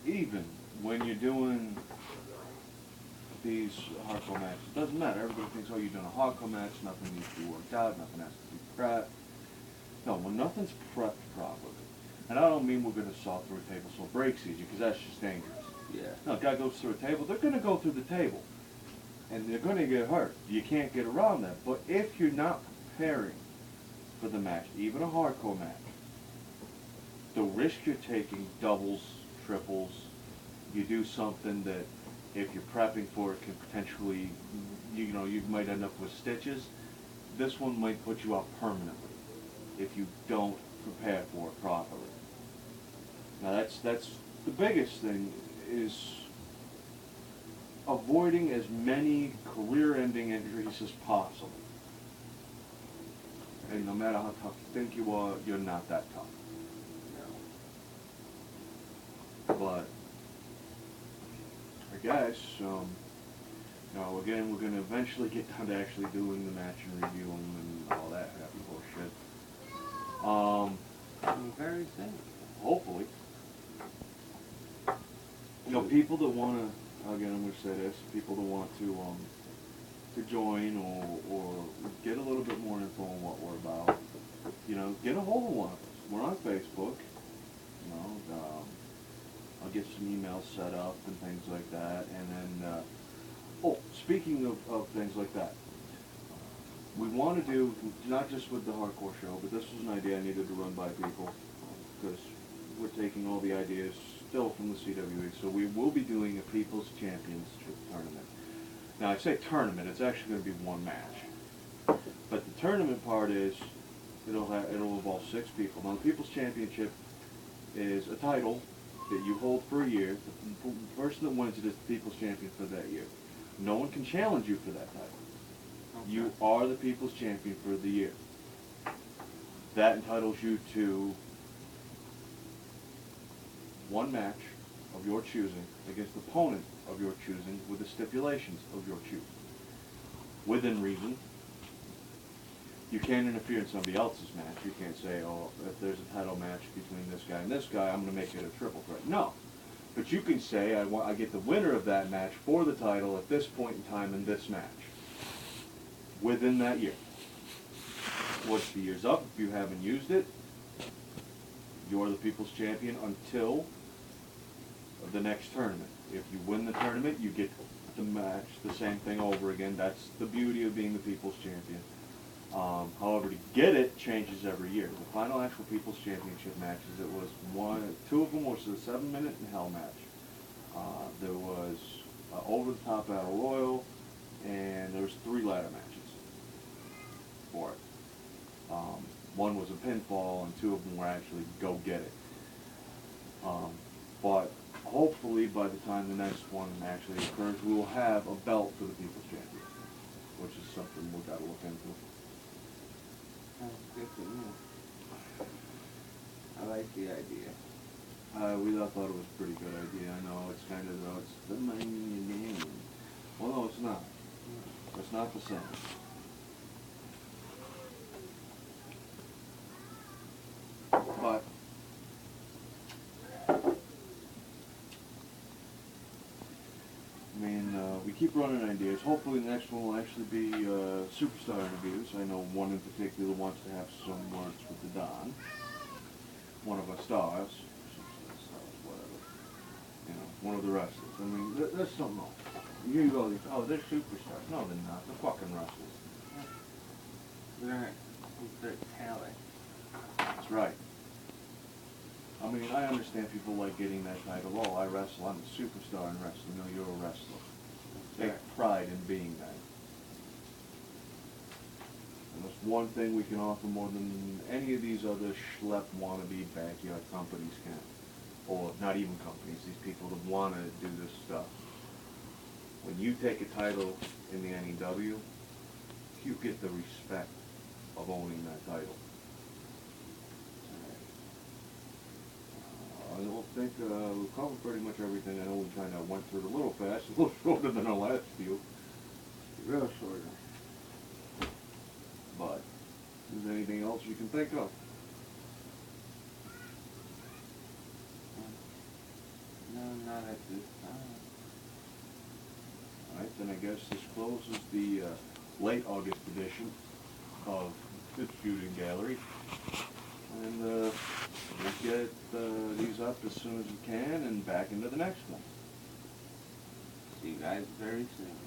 even when you're doing these hardcore matches, it doesn't matter. Everybody thinks, oh, you're doing a hardcore match, nothing needs to be worked out, nothing has to be prepped. No, when nothing's prepped properly, and I don't mean we're going to saw through a table so it breaks easy, because that's just dangerous. Yeah. No, a guy goes through a table, they're going to go through the table, and they're going to get hurt. You can't get around that. But if you're not preparing for the match, even a hardcore match, the risk you're taking doubles, triples. You do something that, if you're prepping for it, can potentially, you know, you might end up with stitches. This one might put you out permanently if you don't prepare for it properly. Now that's the biggest thing, is avoiding as many career-ending injuries as possible. And no matter how tough you think you are, you're not that tough. But I guess, now again, we're going to eventually get down to actually doing the match and reviewing and all that happy bullshit. Very soon. Hopefully. You know, people that want to, again, I'm going to say this, people that want to join or get a little bit more info on what we're about, you know, get a hold of one of us. We're on Facebook, you know, I'll get some emails set up and things like that, and then, oh, speaking of things like that, we want to do, not just with the hardcore show, but this was an idea I needed to run by people, because we're taking all the ideas still from the CWE, so we will be doing a People's Championship tournament. Now, I say tournament, it's actually going to be one match, but the tournament part is, it'll involve 6 people. Now, the People's Championship is a title that you hold for a year. The person that wins it is the People's Champion for that year. No one can challenge you for that title. Okay. You are the People's Champion for the year. That entitles you to one match of your choosing against the opponent of your choosing with the stipulations of your choosing. Within reason. You can't interfere in somebody else's match. You can't say, oh, if there's a title match between this guy and this guy, I'm going to make it a triple threat. No. But you can say, I get the winner of that match for the title at this point in time in this match. Within that year. Once the year's up, if you haven't used it, you're the People's Champion until the next tournament. If you win the tournament, you get the match, the same thing over again. That's the beauty of being the People's Champion. However, to get it changes every year. The final actual People's Championship matches, it was 2 of them was the 7-minute in Hell match. There was Over the Top Battle Royal, and there was 3 ladder matches for it. One was a pinfall, and 2 of them were actually go get it. But hopefully, by the time the next one actually occurs, we will have a belt for the People's Champion, which is something we've got to look into. Good to know. I like the idea. We thought it was a pretty good idea. I know it's kind of, it's the money name. Well, no, it's not. It's not the same. But I mean, we keep running ideas. Hopefully the next one will actually be superstar interviews. I know one in particular wants to have some words with the Don. One of our stars. Whatever. You know, one of the wrestlers. I mean, there's something else. You go, oh, they're superstars. No, they're not. They're fucking wrestlers. They're talent. That's right. I mean, I understand people like getting that title. Oh, I wrestle. I'm a superstar in wrestling. No, you're a wrestler. Take pride in being that. And that's one thing we can offer more than any of these other schlep wannabe backyard companies can. Or not even companies, these people that want to do this stuff. When you take a title in the NEW, you get the respect of owning that title. I don't think we've covered pretty much everything. I know we kind of went through it a little fast, a little shorter than our last few. Real shorter. But, is there anything else you can think of? No, Not at this time. Alright, then I guess this closes the late August edition of the shooting gallery. And we'll get these up as soon as we can and back into the next one. See you guys very soon.